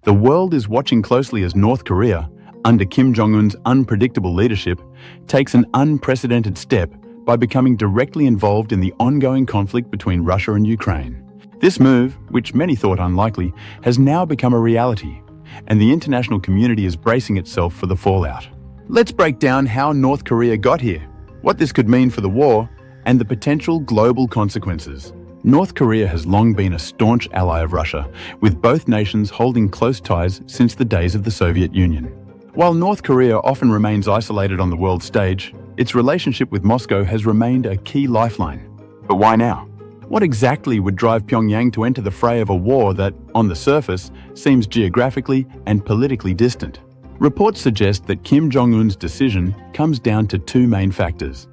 The world is watching closely as North Korea, under Kim Jong-Un's unpredictable leadership, takes an unprecedented step by becoming directly involved in the ongoing conflict between Russia and Ukraine. This move, which many thought unlikely, has now become a reality, and the international community is bracing itself for the fallout. Let's break down how North Korea got here, what this could mean for the war, and the potential global consequences. North Korea has long been a staunch ally of Russia, with both nations holding close ties since the days of the Soviet Union. While North Korea often remains isolated on the world stage, its relationship with Moscow has remained a key lifeline. But why now? What exactly would drive Pyongyang to enter the fray of a war that, on the surface, seems geographically and politically distant? Reports suggest that Kim Jong-Un's decision comes down to two main factors.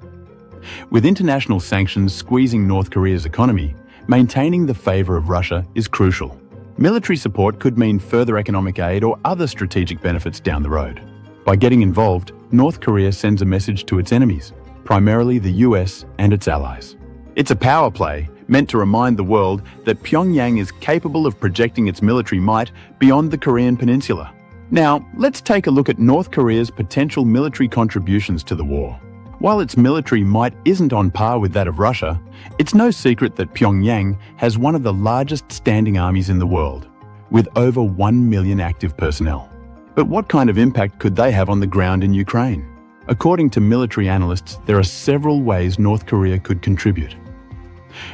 With international sanctions squeezing North Korea's economy, maintaining the favor of Russia is crucial. Military support could mean further economic aid or other strategic benefits down the road. By getting involved, North Korea sends a message to its enemies, primarily the US and its allies. It's a power play meant to remind the world that Pyongyang is capable of projecting its military might beyond the Korean peninsula. Now, let's take a look at North Korea's potential military contributions to the war. While its military might isn't on par with that of Russia, it's no secret that Pyongyang has one of the largest standing armies in the world, with over 1 million active personnel. But what kind of impact could they have on the ground in Ukraine? According to military analysts, there are several ways North Korea could contribute.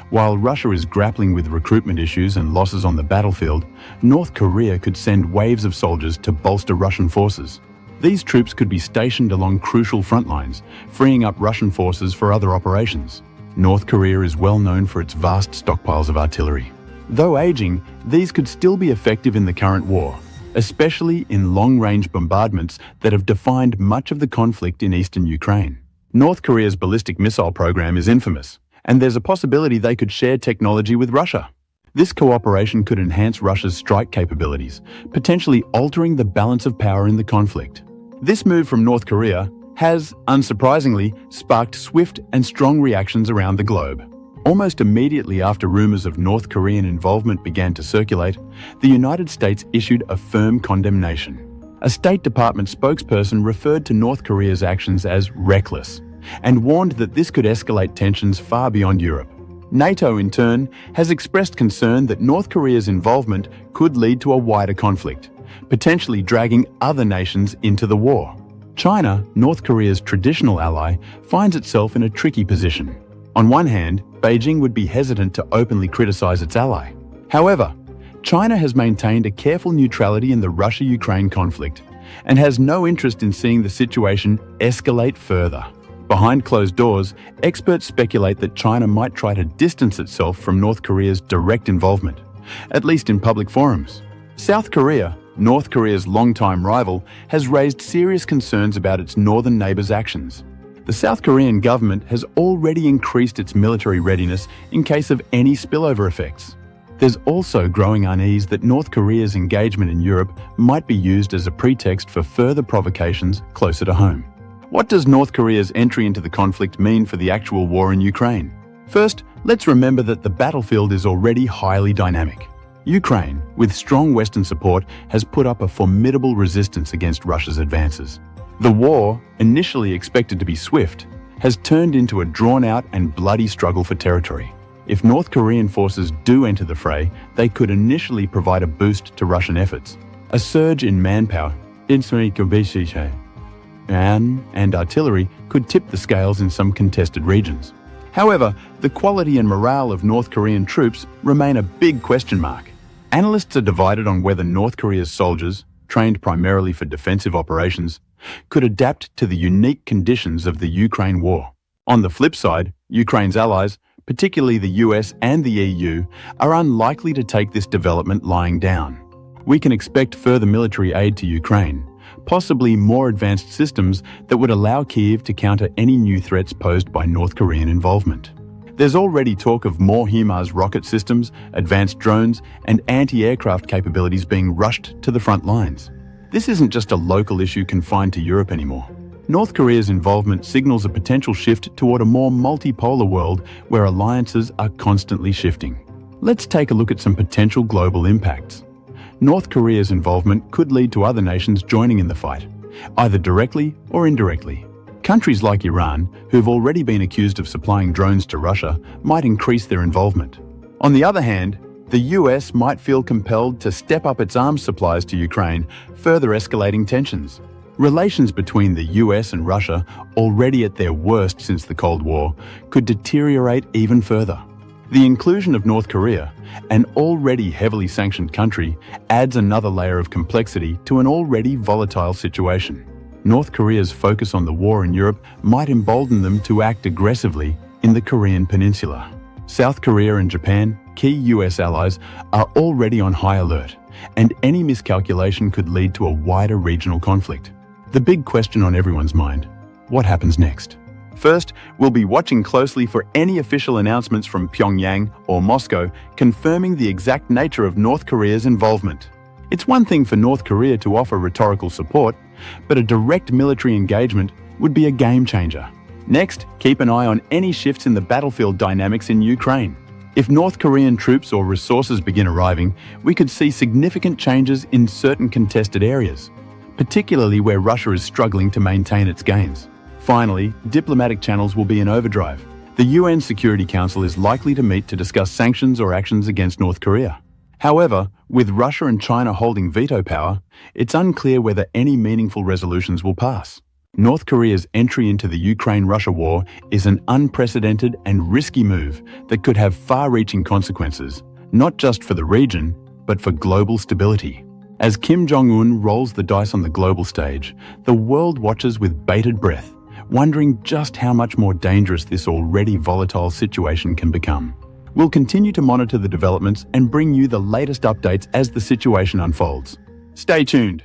While Russia is grappling with recruitment issues and losses on the battlefield, North Korea could send waves of soldiers to bolster Russian forces. These troops could be stationed along crucial front lines, freeing up Russian forces for other operations. North Korea is well known for its vast stockpiles of artillery. Though aging, these could still be effective in the current war, especially in long-range bombardments that have defined much of the conflict in eastern Ukraine. North Korea's ballistic missile program is infamous, and there's a possibility they could share technology with Russia. This cooperation could enhance Russia's strike capabilities, potentially altering the balance of power in the conflict. This move from North Korea has, unsurprisingly, sparked swift and strong reactions around the globe. Almost immediately after rumors of North Korean involvement began to circulate, the United States issued a firm condemnation. A State Department spokesperson referred to North Korea's actions as reckless and warned that this could escalate tensions far beyond Europe. NATO, in turn, has expressed concern that North Korea's involvement could lead to a wider conflict, potentially dragging other nations into the war. China, North Korea's traditional ally, finds itself in a tricky position. On one hand, Beijing would be hesitant to openly criticize its ally. However, China has maintained a careful neutrality in the Russia-Ukraine conflict and has no interest in seeing the situation escalate further. Behind closed doors, experts speculate that China might try to distance itself from North Korea's direct involvement, at least in public forums. South Korea, North Korea's longtime rival, has raised serious concerns about its northern neighbor's actions. The South Korean government has already increased its military readiness in case of any spillover effects. There's also growing unease that North Korea's engagement in Europe might be used as a pretext for further provocations closer to home. What does North Korea's entry into the conflict mean for the actual war in Ukraine? First, let's remember that the battlefield is already highly dynamic. Ukraine, with strong Western support, has put up a formidable resistance against Russia's advances. The war, initially expected to be swift, has turned into a drawn-out and bloody struggle for territory. If North Korean forces do enter the fray, they could initially provide a boost to Russian efforts. A surge in manpower, and artillery could tip the scales in some contested regions. However, the quality and morale of North Korean troops remain a big question mark. Analysts are divided on whether North Korea's soldiers, trained primarily for defensive operations, could adapt to the unique conditions of the Ukraine war. On the flip side, Ukraine's allies, particularly the US and the EU, are unlikely to take this development lying down. We can expect further military aid to Ukraine, possibly more advanced systems that would allow Kyiv to counter any new threats posed by North Korean involvement. There's already talk of more HIMARS rocket systems, advanced drones, and anti-aircraft capabilities being rushed to the front lines. This isn't just a local issue confined to Europe anymore. North Korea's involvement signals a potential shift toward a more multipolar world where alliances are constantly shifting. Let's take a look at some potential global impacts. North Korea's involvement could lead to other nations joining in the fight, either directly or indirectly. Countries like Iran, who've already been accused of supplying drones to Russia, might increase their involvement. On the other hand, the US might feel compelled to step up its arms supplies to Ukraine, further escalating tensions. Relations between the US and Russia, already at their worst since the Cold War, could deteriorate even further. The inclusion of North Korea, an already heavily sanctioned country, adds another layer of complexity to an already volatile situation. North Korea's focus on the war in Europe might embolden them to act aggressively in the Korean peninsula. South Korea and Japan, key US allies, are already on high alert, and any miscalculation could lead to a wider regional conflict. The big question on everyone's mind: what happens next? First, we'll be watching closely for any official announcements from Pyongyang or Moscow confirming the exact nature of North Korea's involvement. It's one thing for North Korea to offer rhetorical support, but a direct military engagement would be a game changer. Next, keep an eye on any shifts in the battlefield dynamics in Ukraine. If North Korean troops or resources begin arriving, we could see significant changes in certain contested areas, particularly where Russia is struggling to maintain its gains. Finally, diplomatic channels will be in overdrive. The UN Security Council is likely to meet to discuss sanctions or actions against North Korea. However, with Russia and China holding veto power, it's unclear whether any meaningful resolutions will pass. North Korea's entry into the Ukraine-Russia war is an unprecedented and risky move that could have far-reaching consequences, not just for the region, but for global stability. As Kim Jong-Un rolls the dice on the global stage, the world watches with bated breath, wondering just how much more dangerous this already volatile situation can become. We'll continue to monitor the developments and bring you the latest updates as the situation unfolds. Stay tuned.